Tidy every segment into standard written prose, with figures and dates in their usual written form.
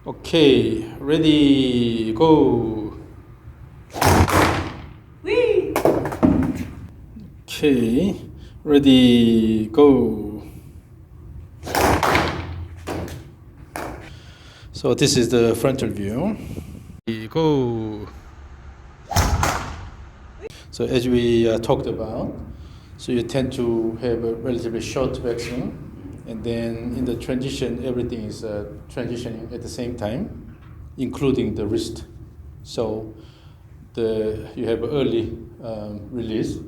Okay, ready, go. Whee! Okay, ready, go. So this is the frontal view. Go. So as we talked about, so you tend to have a relatively short backswing, and then in the transition, everything is transitioning at the same time, including the wrist. So you have early release.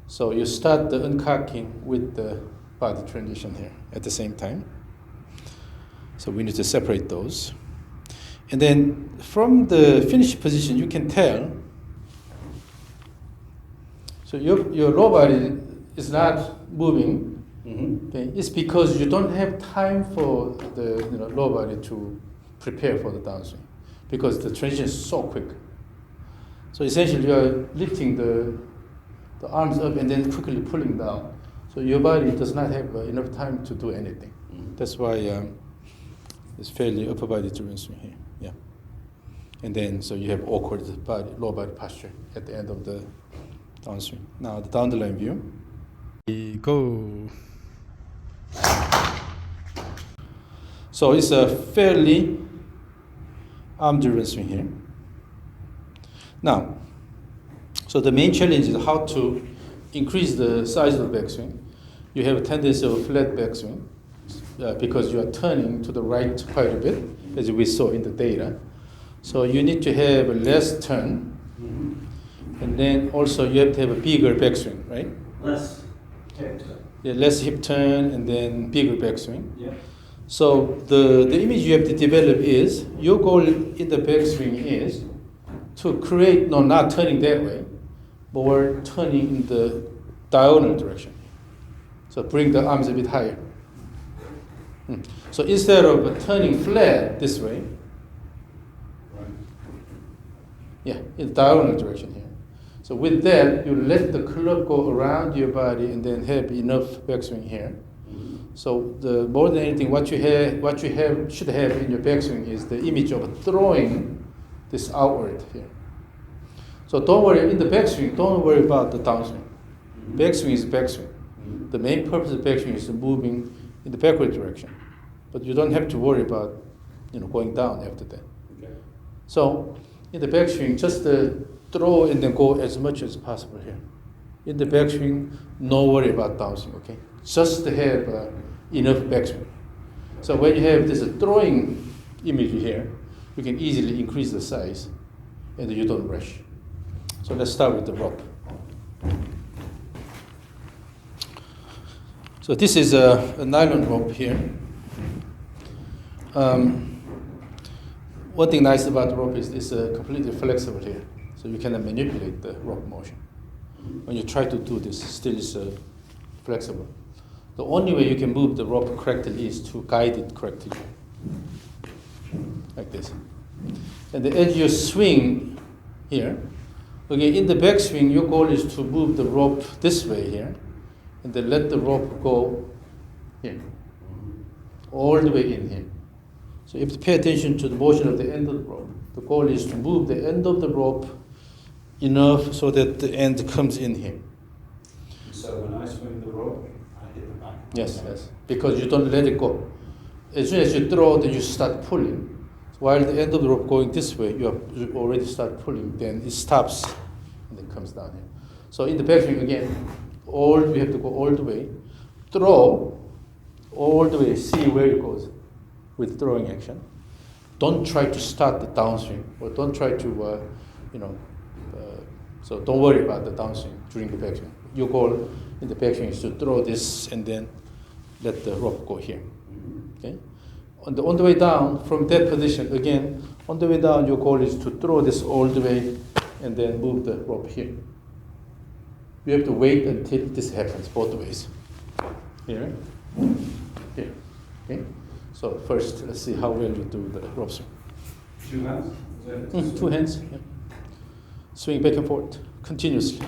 So you start the uncocking with the body transition here at the same time. So we need to separate those. And then from the finished position, you can tell. So your lower body is not moving. Okay, it's because you don't have time for the lower body to prepare for the downswing, because the transition is so quick. So essentially, you are lifting the arms up and then quickly pulling down. So your body does not have enough time to do anything. That's why it's fairly upper body driven swing here. Yeah. And then so you have awkward lower body posture at the end of the downswing. Now the down the line view. Go. So it's a fairly arm driven swing here. Now, so the main challenge is how to increase the size of the backswing. You have a tendency of flat backswing because you are turning to the right quite a bit, as we saw in the data. So you need to have a less turn, and then also you have to have a bigger backswing, right? Less hip turn. Yeah, less hip turn and then bigger backswing. Yeah. So the image you have to develop is, your goal in the backswing is to create, no, not turning that way, but we're turning in the diagonal direction. So bring the arms a bit higher. So instead of turning flat this way, yeah, in the diagonal direction here. So with that, you let the club go around your body and then have enough backswing here. So the more than anything, what you should have in your backswing is the image of throwing this outward here. So don't worry, in the backswing, don't worry about the downswing. Backswing is backswing. The main purpose of backswing is moving in the backward direction. But you don't have to worry about going down after that. Okay. So in the backswing, just throw and then go as much as possible here. In the backswing, no worry about downswing, okay? Just to have enough backswing. So when you have this throwing image here, you can easily increase the size and you don't rush. So let's start with the rope. So this is a nylon rope here. One thing nice about the rope is it's completely flexible here. So you can manipulate the rope motion. When you try to do this, still is flexible. The only way you can move the rope correctly is to guide it correctly. Like this. And as you swing here, okay, in the backswing, your goal is to move the rope this way here, and then let the rope go here, all the way in here. So you have to pay attention to the motion of the end of the rope. The goal is to move the end of the rope enough so that the end comes in here. So when I swing the rope, I hit the back. Yes, yes. Because you don't let it go. As soon as you throw, then you start pulling. While the end of the rope going this way, you already start pulling, then it stops and then comes down here. So in the backswing again, we have to go all the way, throw all the way, see where it goes with throwing action. Don't try to start the downswing, or don't try to, so don't worry about the downswing during the backswing. Your goal in the backswing is to throw this and then let the rope go here. Okay. On the way down, from that position, again, on the way down, your goal is to throw this all the way and then move the rope here. You have to wait until this happens both ways. Here, here. Okay. So first, let's see how well you do the rope swing. 2 hands? 2 hands. Yeah. Swing back and forth continuously.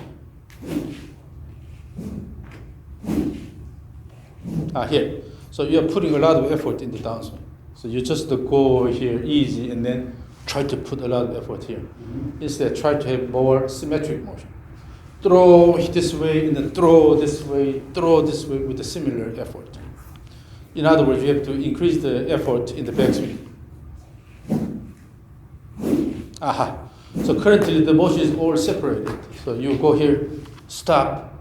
Here. So you are putting a lot of effort in the downswing. So you just go here easy and then try to put a lot of effort here. Instead, try to have more symmetric motion. Throw this way and then throw this way with a similar effort. In other words, you have to increase the effort in the backswing. Aha. So currently the motion is all separated. So you go here, stop,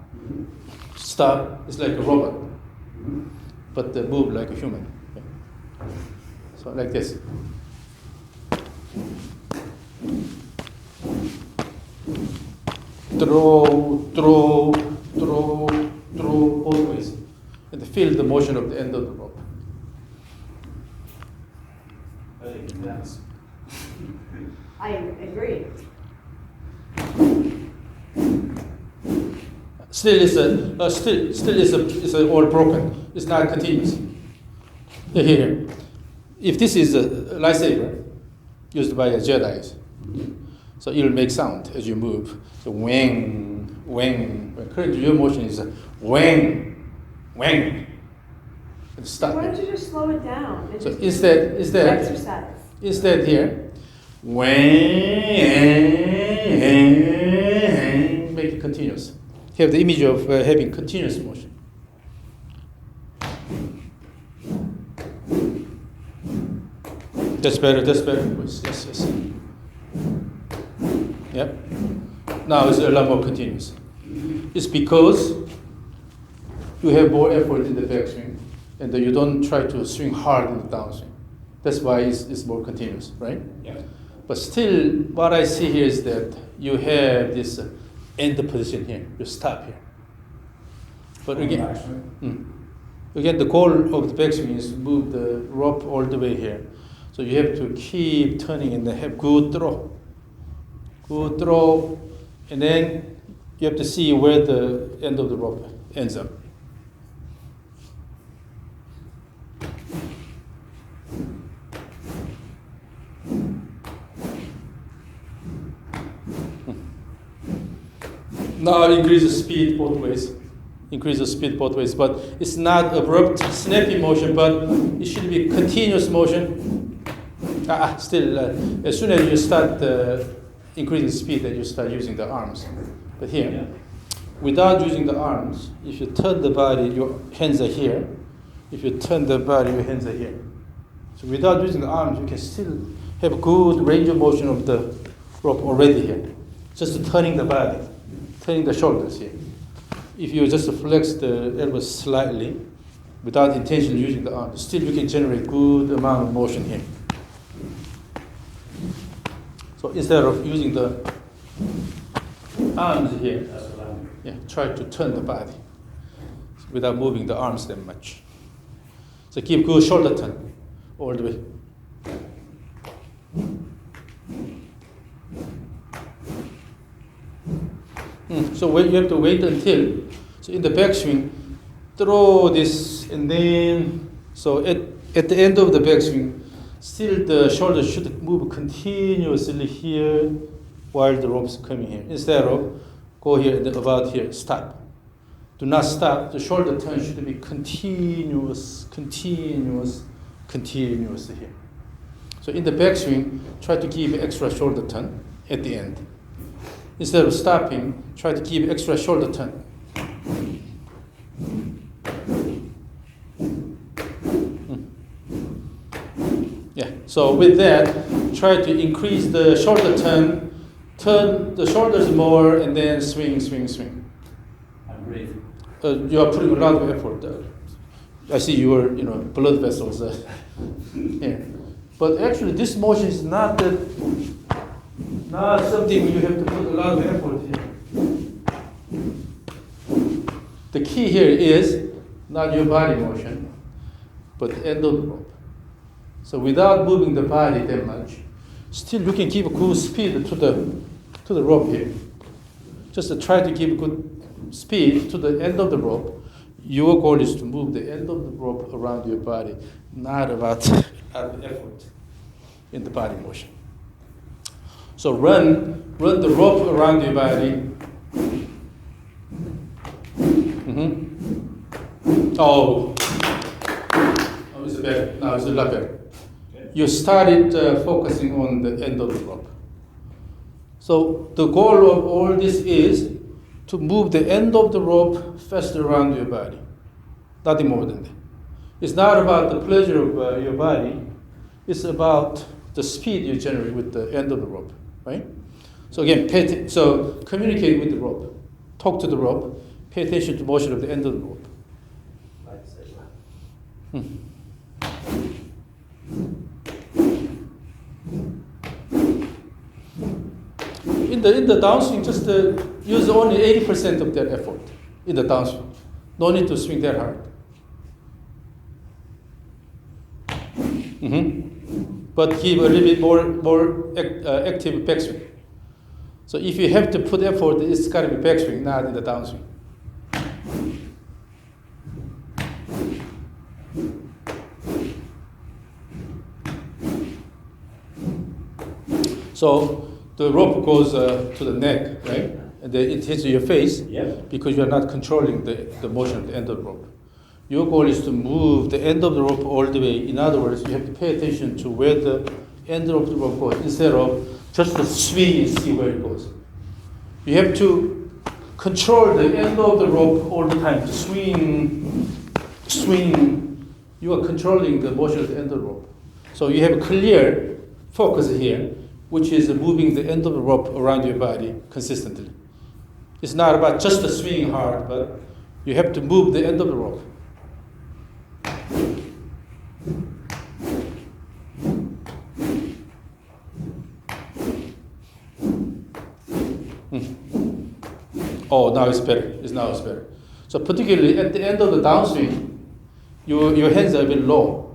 stop. It's like a robot, but they move like a human. Okay. So like this. Throw both ways. And feel the motion of the end of the rope. Very intense. I agree. Still is all broken. It's not continuous. Here, if this is a lightsaber used by Jedi's, so it will make sound as you move. So wang, wang. Currently, your motion is wang, wang. And stop. Why don't you just slow it down? So instead, Exercise. instead here, wang, make it continuous. Have the image of having continuous motion. That's better. Yes. Yep. Now it's a lot more continuous. It's because you have more effort in the backswing, and you don't try to swing hard in the downswing. That's why it's more continuous, right? Yeah. But still, what I see here is that you have this end position here. You stop here. But again, the goal of the backswing is to move the rope all the way here. So you have to keep turning and then have good throw. Good throw, and then you have to see where the end of the rope ends up. Now increase the speed both ways. Increase the speed both ways, but it's not abrupt, snappy motion, but it should be continuous motion. Still, as soon as you start increasing speed, then you start using the arms. But here, without using the arms, if you turn the body, your hands are here. If you turn the body, your hands are here. So without using the arms, you can still have a good range of motion of the rope already here. Just turning the body, turning the shoulders here. If you just flex the elbows slightly, without intentionally using the arms, still you can generate good amount of motion here. So instead of using the arms here, That's what I'm. try to turn the body without moving the arms that much. So keep good shoulder turn all the way. So you have to wait until, so in the backswing, throw this and then, so at the end of the backswing, still the shoulder should move continuously here while the rope's coming here. Instead of go here and then about here, stop. Do not stop. The shoulder turn should be continuous here. So in the backswing, try to give extra shoulder turn at the end. Instead of stopping, try to give extra shoulder turn. So with that, try to increase the shoulder turn the shoulders more, and then swing. I'm breathing. You are putting a lot of effort there. I see your blood vessels here. But actually, this motion is not something you have to put a lot of effort in. The key here is not your body motion, but the end of the rope. So without moving the body that much, still you can give a good speed to the rope here. Just to try to give good speed to the end of the rope. Your goal is to move the end of the rope around your body, not about effort in the body motion. So run the rope around your body. Oh, it's better. Now it's a lot better. you started focusing on the end of the rope. So the goal of all this is to move the end of the rope faster around your body. Nothing more than that. It's not about the pleasure of your body. It's about the speed you generate with the end of the rope, right? So again, so communicate with the rope. Talk to the rope. Pay attention to motion of the end of the rope. In the downswing, just use only 80% of that effort in the downswing. No need to swing that hard. But give a little bit more active backswing. So if you have to put effort, it's got to be backswing, not in the downswing. So the rope goes to the neck, right? And then it hits your face because you are not controlling the motion of the end of the rope. Your goal is to move the end of the rope all the way. In other words, you have to pay attention to where the end of the rope goes instead of just the swing and see where it goes. You have to control the end of the rope all the time. Swing. You are controlling the motion of the end of the rope. So you have a clear focus here, which is moving the end of the rope around your body consistently. It's not about just the swinging hard, but you have to move the end of the rope. Oh, now it's better. Now it's better. So particularly at the end of the downswing, your hands are a bit low.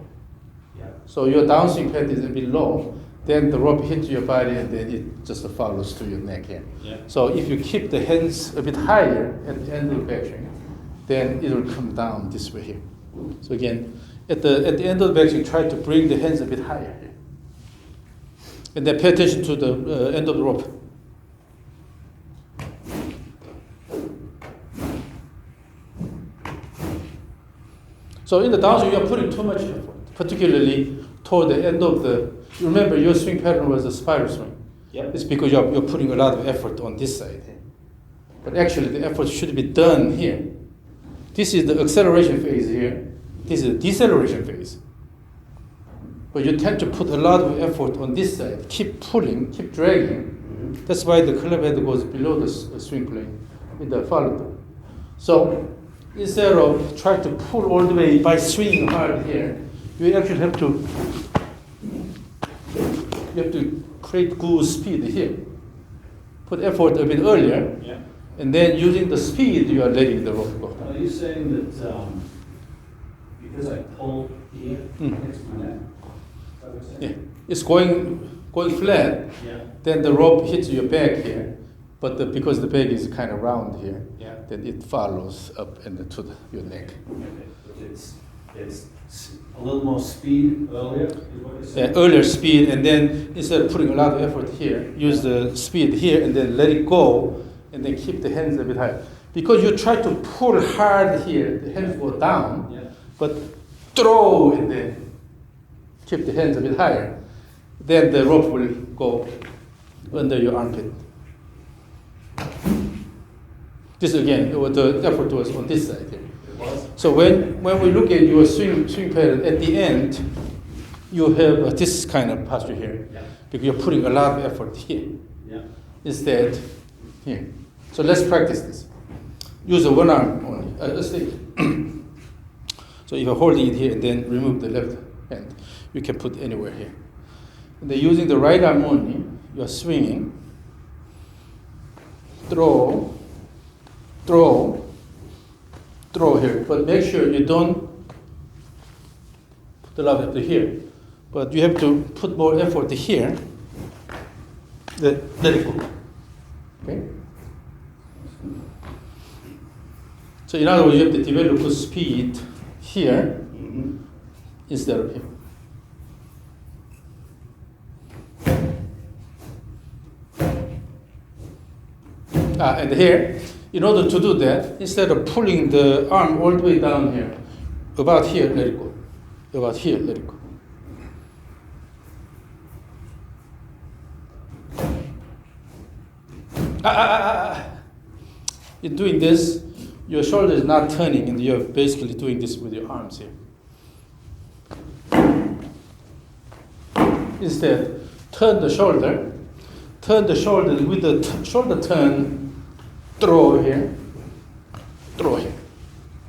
So your downswing pad is a bit low. Then the rope hits your body and then it just follows to your neck here. So if you keep the hands a bit higher at the end of the backswing, then it will come down this way here. So again, at the end of the backswing, try to bring the hands a bit higher here. And then pay attention to the end of the rope. So in the downswing, you are putting too much effort, particularly toward the end of the. Remember, your swing pattern was a spiral swing. It's because you're putting a lot of effort on this side. But actually, the effort should be done here. This is the acceleration phase here. This is the deceleration phase. But you tend to put a lot of effort on this side. Keep pulling, keep dragging. That's why the club head goes below the swing plane in the follow through. So instead of trying to pull all the way by swinging hard here, you actually have to create good speed here. Put effort a bit earlier, and then using the speed, you are letting the rope go. Are you saying that because I pull here, it's my neck? It's going flat, then the rope hits your back here, but because the back is kind of round here, then it follows up and to your neck. But it's a little more speed earlier, is what you're saying? Earlier speed, and then instead of putting a lot of effort here, use the speed here and then let it go, and then keep the hands a bit higher. Because you try to pull hard here, the hands go down, but throw and then keep the hands a bit higher. Then the rope will go under your armpit. This again, the effort was on this side here. So when we look at your swing pattern, at the end, you have this kind of posture here, because you're putting a lot of effort here. Instead, here. So let's practice this. Use one arm only, a stick. So if you're holding it here and then remove the left hand, you can put anywhere here. And then using the right arm only, you are swinging, throw here, but make sure you don't put the love effort here, but you have to put more effort here, let it go, okay? So in other words, you have to develop a speed here instead of here. And here, in order to do that, instead of pulling the arm all the way down here, about here, let it go. About here, let it go. You're doing this, your shoulder is not turning, and you're basically doing this with your arms here. Instead, turn the shoulder with the shoulder turn, throw here, throw here.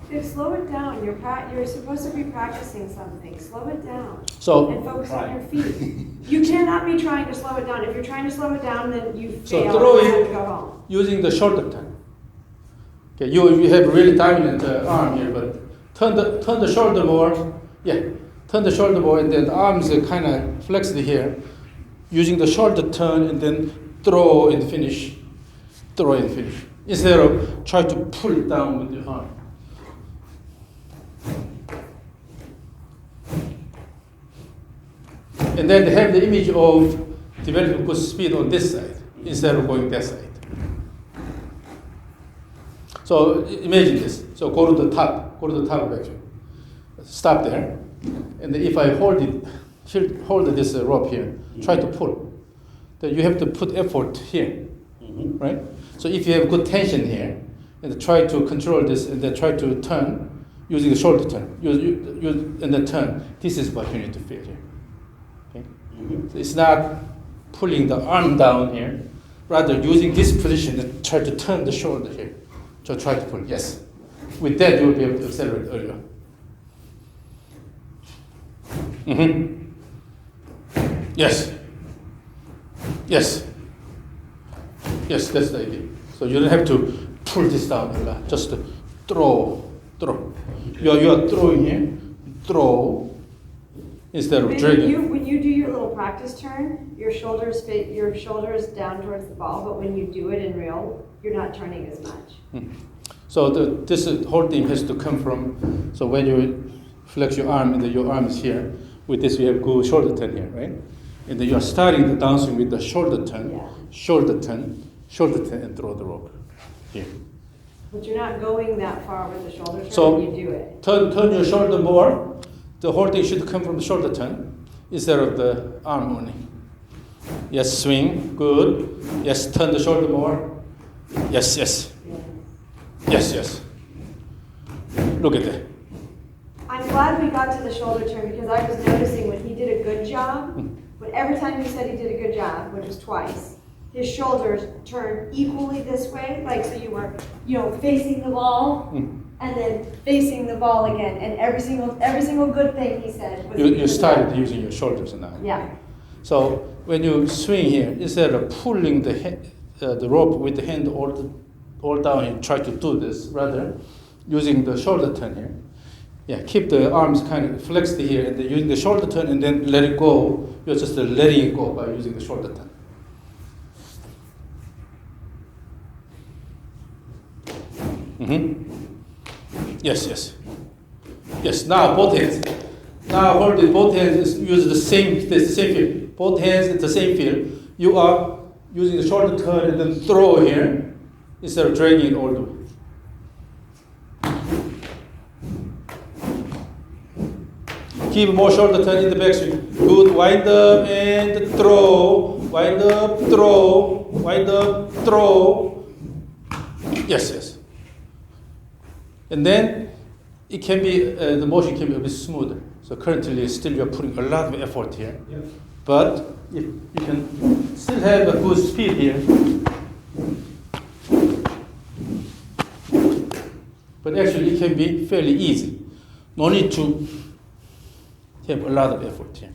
Dude, slow it down. You're supposed to be practicing something. Slow it down. So- and focus on your feet. You cannot be trying to slow it down. If you're trying to slow it down, then you So fail throw and it- have to go home. Using the shoulder turn. Okay, you have really dominant arm here, but turn the shoulder more. Yeah, turn the shoulder more, and then the arms are kind of flexed here. Using the shoulder turn and then throw and finish. Throw and finish. Instead of try to pull it down with your arm. And then have the image of developing good speed on this side instead of going that side. So imagine this. So go to the top of backswing. Stop there. And then if I hold this rope here, try to pull. Then you have to put effort here, right? So if you have good tension here, and try to control this, and then try to turn using the shoulder turn, and then turn. This is what you need to feel here. Okay? So it's not pulling the arm down here, rather using this position and try to turn the shoulder here. So try to pull, yes. With that, you will be able to accelerate earlier. Yes. Yes. Yes, that's the idea. So you don't have to pull this down a lot. Just throw. You are throwing here, throw, instead of dragging. When you do your little practice turn, your shoulders down towards the ball, but when you do it in real, you're not turning as much. So this whole thing has to come from, so when you flex your arm, and your arm is here, with this you have good shoulder turn here, right? And then you're starting the downswing with the shoulder turn, Yeah. shoulder turn, and throw the rope here. But you're not going that far with the shoulder turn So- when you do it. Turn your shoulder more. The whole thing should come from the shoulder turn instead of the arm only. Yes, swing, good. Yes, turn the shoulder more. Yes. Look at that. I'm glad we got to the shoulder turn because I was noticing when he did a good job, but every time he said he did a good job, which was twice, his shoulders turned equally this way, like so you were, facing the ball and then facing the ball again, and every single good thing he said was You started using your shoulders now. Yeah. So when you swing here, instead of pulling the rope with the hand all down and try to do this, rather using the shoulder turn here. Yeah, keep the arms kind of flexed here, and then using the shoulder turn, and then let it go. You're just letting it go by using the shoulder turn. Yes. Now both hands. Now hold it. Both hands. Use the same feel. Both hands in the same feel. You are using the shoulder turn and then throw here instead of dragging it all the way. Keep more shoulder turn in the backswing. Good. Wind up and throw. Wind up, throw. Wind up, throw. Yes. And then it can be the motion can be a bit smoother. So currently, still you're putting a lot of effort here, but if you can still have a good speed here. But actually, it can be fairly easy. No need to have a lot of effort here,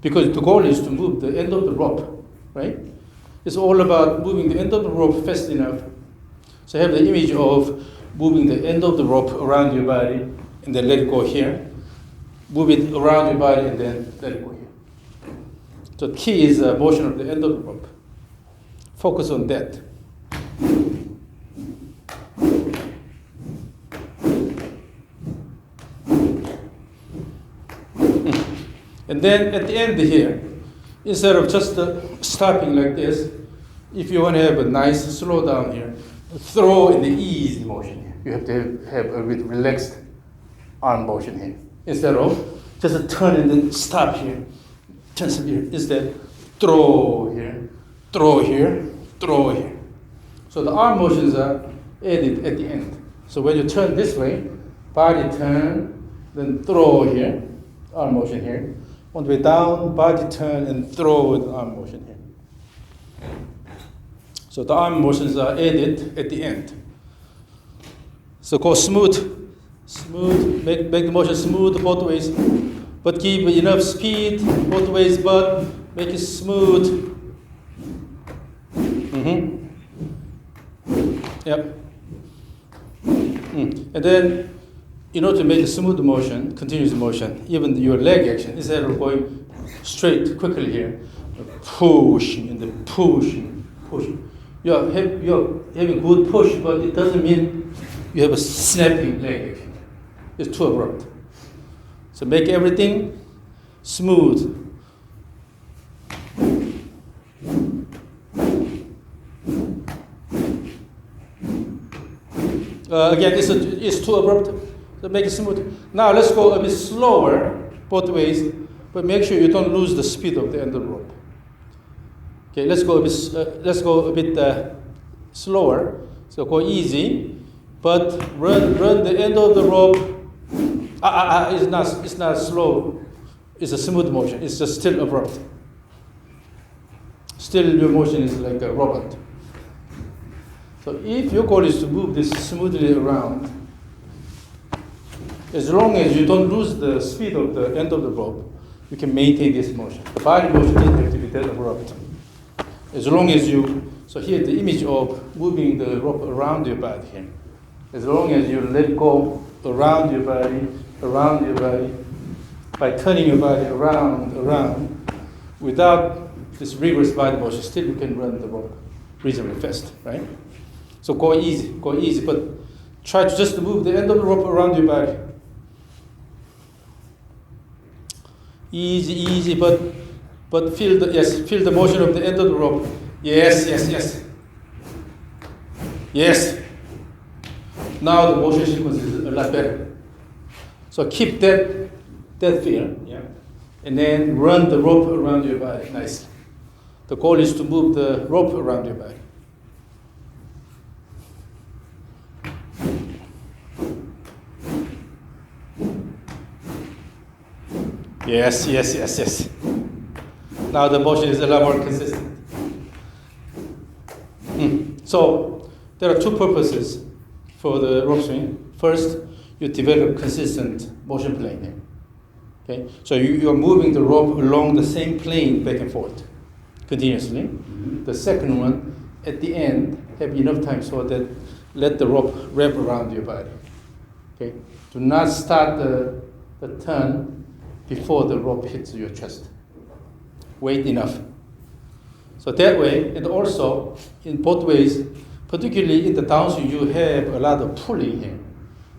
because the goal is to move the end of the rope, right? It's all about moving the end of the rope fast enough. So have the image of moving the end of the rope around your body, and then let it go here. Move it around your body, and then let it go here. So the key is the motion of the end of the rope. Focus on that. And then at the end here, instead of just stopping like this, if you want to have a nice slow down here, throw in the easy motion here. You have to have a relaxed arm motion here. Instead of just turn and then stop here, turn here. Instead, throw here, throw here, throw here. So the arm motions are added at the end. So when you turn this way, body turn, then throw here, arm motion here. On the way down, body turn and throw with arm motion here. So the arm motions are added at the end. So go smooth, make the motion smooth both ways, but give enough speed both ways, but make it smooth. Yep. And then, in order to make a smooth motion, continuous motion, even your leg action, instead of going straight quickly here, pushing and then pushing. You're having good push, but it doesn't mean you have a snapping leg action. It's too abrupt. So make everything smooth. Again, it's too abrupt, so make it smooth. Now let's go a bit slower, both ways, but make sure you don't lose the speed of the end of the rope. Okay, let's go a bit slower. So go easy, but run the end of the rope. It's not slow. It's a smooth motion. It's just still abrupt. Still, your motion is like a robot. So if your goal is to move this smoothly around, as long as you don't lose the speed of the end of the rope, you can maintain this motion. The body motion doesn't have to be that abrupt. As long as so here's the image of moving the rope around your body here. As long as you let go around your body, by turning your body around, without this reverse body motion, still you can run the rope reasonably fast, right? So go easy, but try to just move the end of the rope around your body. Easy, but feel the motion of the end of the rope. Yes. Now the motion sequence is a lot better. So keep that feel, and then run the rope around your body nicely. The goal is to move the rope around your body. Yes. Now the motion is a lot more consistent. So there are two purposes for the rope swing. First, you develop consistent motion plane here. Okay, so you are moving the rope along the same plane back and forth continuously. The second one, at the end, have enough time so that let the rope wrap around your body. Okay, do not start the turn before the rope hits your chest. Wait enough. So that way, and also in both ways, particularly in the downswing, you have a lot of pulling here.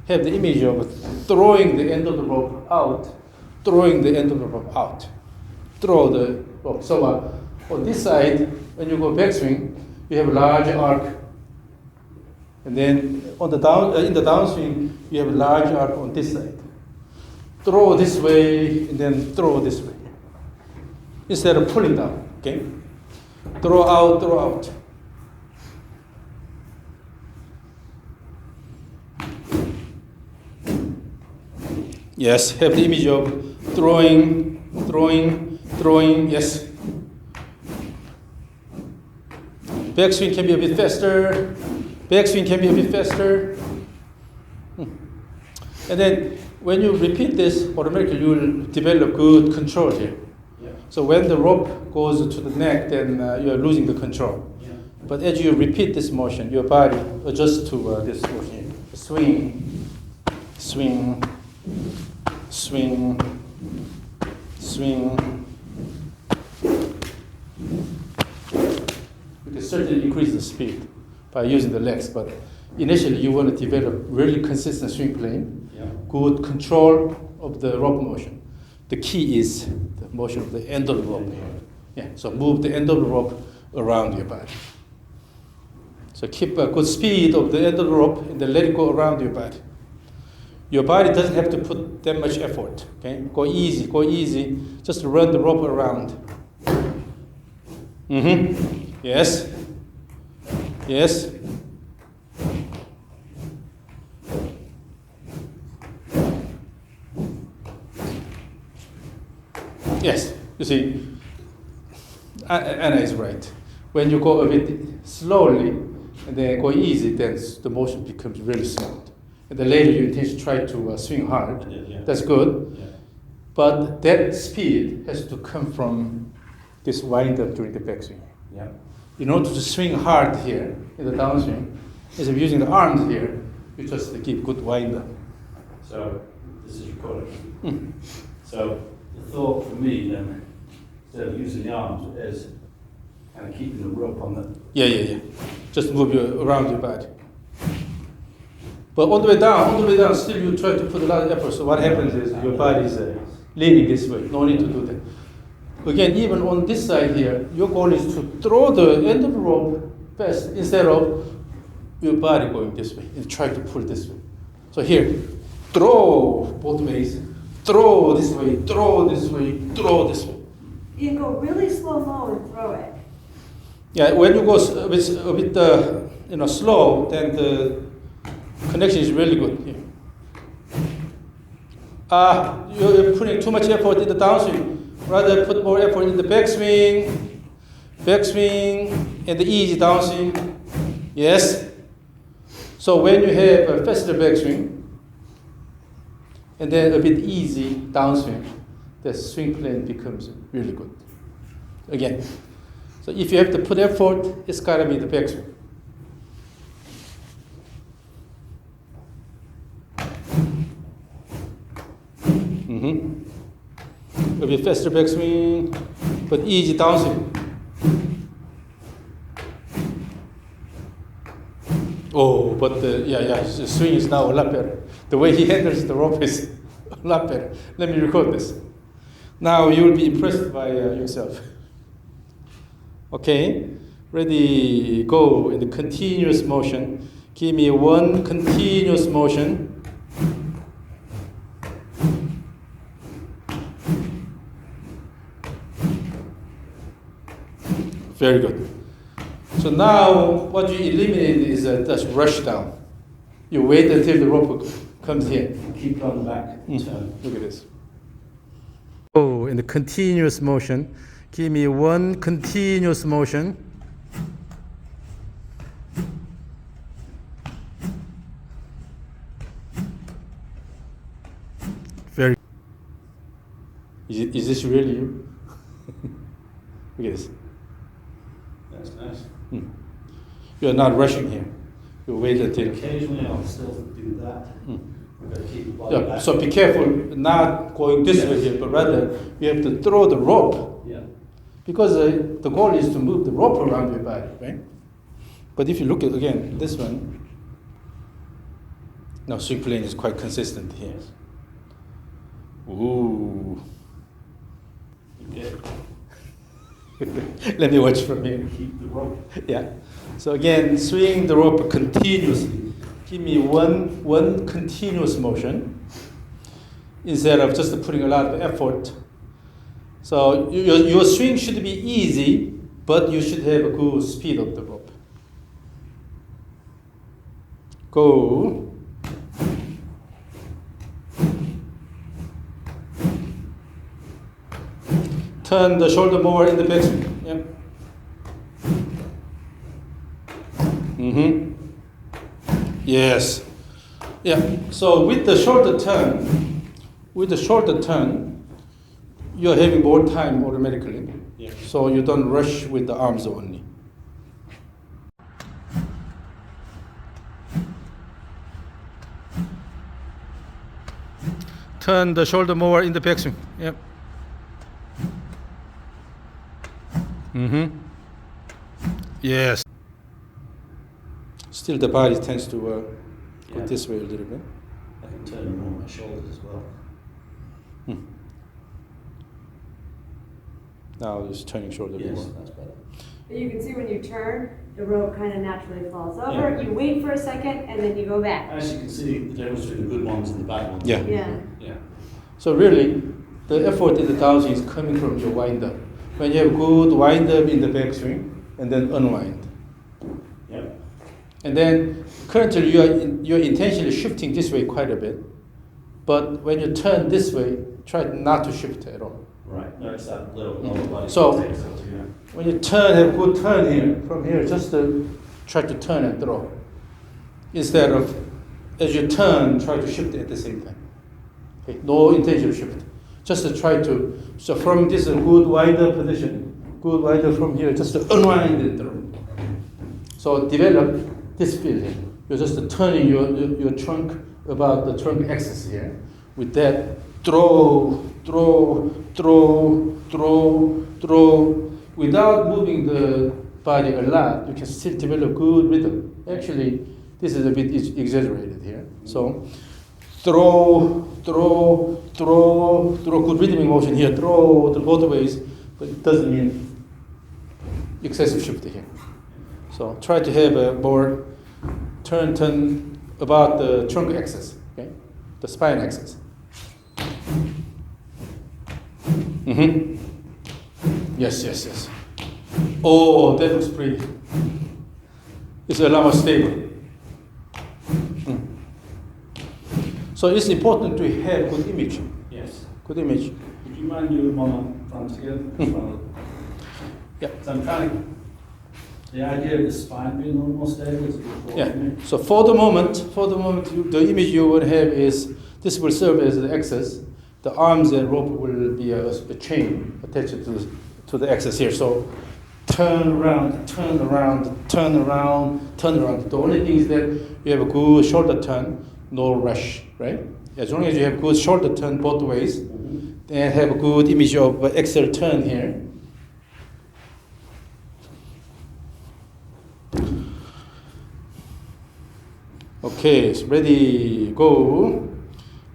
Have the image of throwing the end of the rope out, throwing the end of the rope out. Throw the rope. So on this side, when you go backswing, you have a large arc. And then in the downswing, you have a large arc on this side. Throw this way, and then throw this way. Instead of pulling down, okay? Throw out. Yes, have the image of throwing, yes. Backswing can be a bit faster. And then when you repeat this, automatically you will develop good control here. Yeah. So when the rope goes to the neck, then you are losing the control. Yeah. But as you repeat this motion, your body adjusts to this motion. Swing. You can certainly increase the speed by using the legs, but initially you want to develop really consistent swing plane, good control of the rope motion. The key is the motion of the end of the rope. Yeah, so move the end of the rope around your body. So keep a good speed of the end of the rope and then let it go around your body. Your body doesn't have to put that much effort. Okay, go easy. Just run the rope around. Yes. You see, Anna is right. When you go a bit slowly and then go easy, then the motion becomes really smooth. And then later you intend to try to swing hard. Yeah. That's good. Yeah. But that speed has to come from this wind up during the backswing. Yeah. In order to swing hard here in the downswing, instead of using the arms here, you just keep good wind up. So this is recorded. So the thought for me then, instead of using the arms, is kind of keeping the rope on the. Yeah. Just move around your body. But on the way down, still you try to put a lot of effort. So what happens is your body is leaning this way. No need to do that. Again, even on this side here, your goal is to throw the end of the rope fast instead of your body going this way and try to pull this way. So here, throw both ways. Throw this way, throw this way, throw this way. You can go really slow-mo and throw it. Yeah, when you go a bit slow, then the connection is really good. You're putting too much effort in the downswing. Rather put more effort in the backswing, and the easy downswing. Yes. So when you have a faster backswing and then a bit easy downswing, the swing plane becomes really good. Again. So if you have to put effort, it's gotta be the backswing. A bit faster backswing, but easy downswing. Oh, but the swing is now a lot better. The way he handles the rope is a lot better. Let me record this. Now you will be impressed by yourself. Okay, ready, go in the continuous motion. Give me one continuous motion. Very good. So now what you eliminate is just rush down. You wait until the rope comes here. Keep on the back. Turn. Look at this. Oh, in the continuous motion. Give me one continuous motion. Very. Is this really you? Look at this. That's nice. You're not rushing here. You wait until. Occasionally I'll still do that. We've got to keep the body back. So be careful, not going this way here, but rather you have to throw the rope. Yeah. Because the goal is to move the rope around your body, right? But if you look at, again, this one, now swing plane is quite consistent here. Ooh. Yeah. Let me watch from here. Keep the rope. Yeah. So again, swing the rope continuously. Give me one continuous motion instead of just putting a lot of effort. So your swing should be easy, but you should have a good speed of the rope. Go. Turn the shoulder more in the backswing. Yeah. Yes. Yeah. So with the shoulder turn, you're having more time automatically. Yeah. So you don't rush with the arms only. Turn the shoulder more in the backswing. Yep. Yes. Still the body tends to go this way a little bit. I can turn more on my shoulders as well. Now just turning shoulder Yes, more. that's better. But you can see when you turn, the rope kind of naturally falls over. Yeah. You wait for a second and then you go back. As you can see, the difference between the good ones and the bad ones. Yeah. Yeah. Yeah. So really, the effort in the downswing is coming from your wind up. When you have good wind up in the backswing, and then unwind. Yep. And then currently you're intentionally shifting this way quite a bit, but when you turn this way, try not to shift at all. Right, no, it's that little lower body. So- takes up to, yeah. When you turn, have a good turn here, from here, just try to turn and throw. Instead of, as you turn, try to shift at the same time. Okay, no intention of shift. Just to try to, so from this good wider position, good wider from here, just to unwind and throw. So develop this feel here. You're just turning your trunk about the trunk axis here. With that, throw, without moving the body a lot, you can still develop good rhythm. Actually, this is a bit exaggerated here. So, throw, good rhythmic motion here, throw both ways, but it doesn't mean excessive shift here. So, try to have a more turn about the trunk axis, okay? The spine axis. Mm-hmm. Yes. Oh, that looks pretty. It's a lot more stable. So it's important to have good image. Yes. Good image. Would you mind doing one on front again? Yeah. So I'm trying to, the idea of the spine being a little more stable is important Yeah. for me. So for the moment, the image you will have is this will serve as the axis. The arms and rope will be a chain attached to the axis here. So turn around. The only thing is that you have a good shoulder turn, no rush, right? As long as you have good shoulder turn both ways, and have a good image of axial turn here. Okay, so ready, go.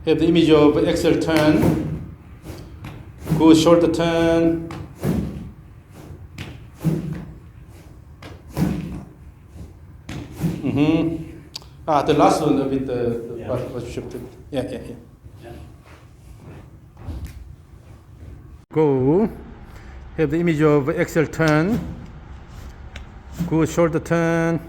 Have the image of axial turn, good shoulder turn. The last one with the Yeah. what was shifted. Yeah. Yeah. Go. Have the image of axial turn, good shoulder turn.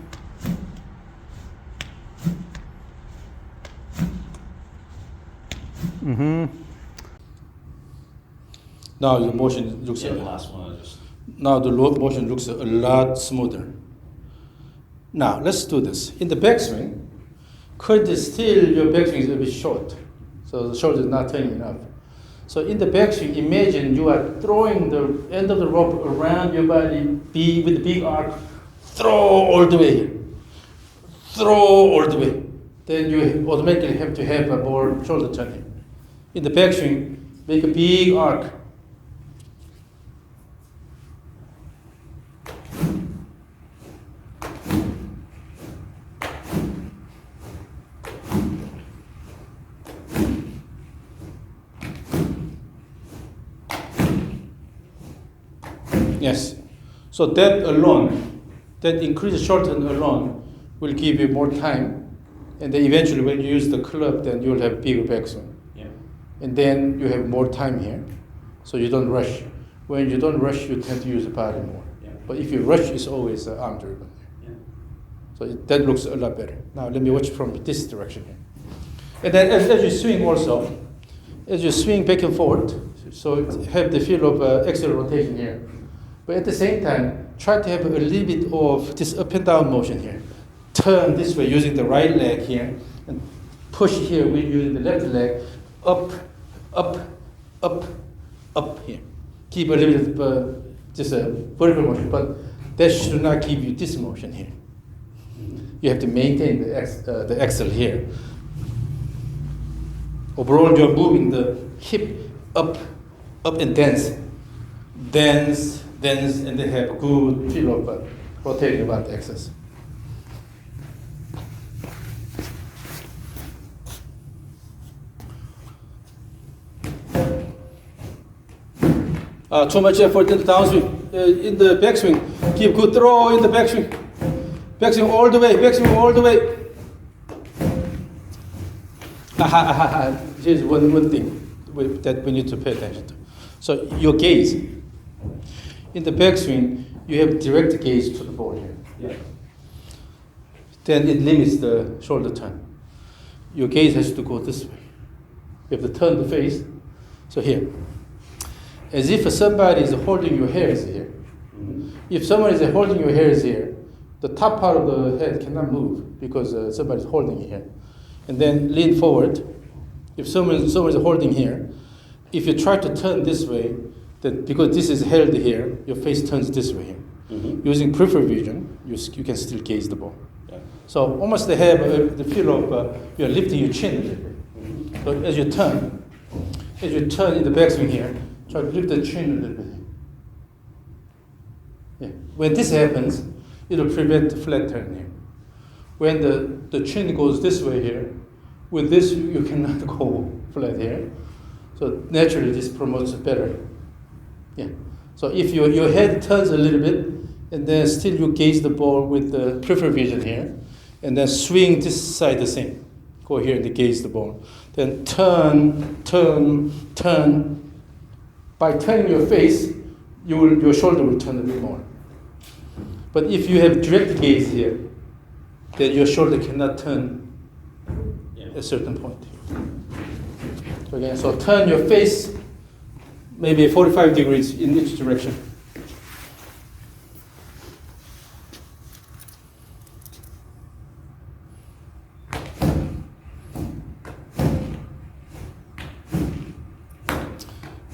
Now the motion looks Yeah, the last one I just. now the motion looks a lot smoother. Now let's do this. In the backswing, currently still your backswing is a bit short, so the shoulder is not turning enough. So in the backswing, imagine you are throwing the end of the rope around your body, with the big arc, throw all the way. Throw all the way. Then you automatically have to have a more shoulder turning. In the backswing, make a big arc. Yes. So that alone, that increased shoulder turn alone will give you more time. And then eventually when you use the club, then you'll have bigger backswing. Yeah. And then you have more time here. So you don't rush. When you don't rush, you tend to use the body more. Yeah. But if you rush, it's always arm driven. Yeah. So that looks a lot better. Now let me watch from this direction here. And then as you swing also, as you swing back and forth, so have the feel of axial rotation here. But at the same time, try to have a little bit of this up and down motion here. Turn this way using the right leg here, and push here with using the left leg, up here. Keep a little bit of just a vertical motion, but that should not give you this motion here. You have to maintain the axle here. Overall, you're moving the hip up and dance, and they have a good feel of rotating about the axis. Too much effort in the downswing. In the backswing, keep good throw in the backswing. Backswing all the way, backswing all the way. Here's one thing that we need to pay attention to. So your gaze. In the backswing, you have direct gaze to the ball here. Yeah. Then it limits the shoulder turn. Your gaze has to go this way. You have to turn the face. So here. as if somebody is holding your hairs here. Mhm. If someone is holding your hairs here, the top part of the head cannot move because somebody is holding it here. And then lean forward. If someone is holding here, if you try to turn this way, then because this is held here, your face turns this way here. Mhm. Using peripheral vision, you can still gaze the ball. Yeah. So almost they have the feel of you're lifting your chin a little bit. Mhm. So as you turn in the backswing here, try to lift the chin a little bit. Yeah. When this happens, it'll prevent the flat turn here. When the chin goes this way here, with this you cannot go flat here. So naturally this promotes better. Yeah. So if your head turns a little bit, and then still you gaze the ball with the peripheral vision here, and then swing this side the same. Go here and gaze the ball. Then turn. By turning your face, your shoulder will turn a bit more. But if you have direct gaze here, then your shoulder cannot turn at a certain point. So again, so turn your face maybe 45 degrees in each direction.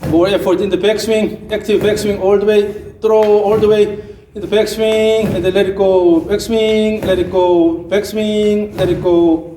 More effort in the backswing, active backswing all the way, throw all the way in the backswing, and then let it go, backswing, let it go, backswing, let it go,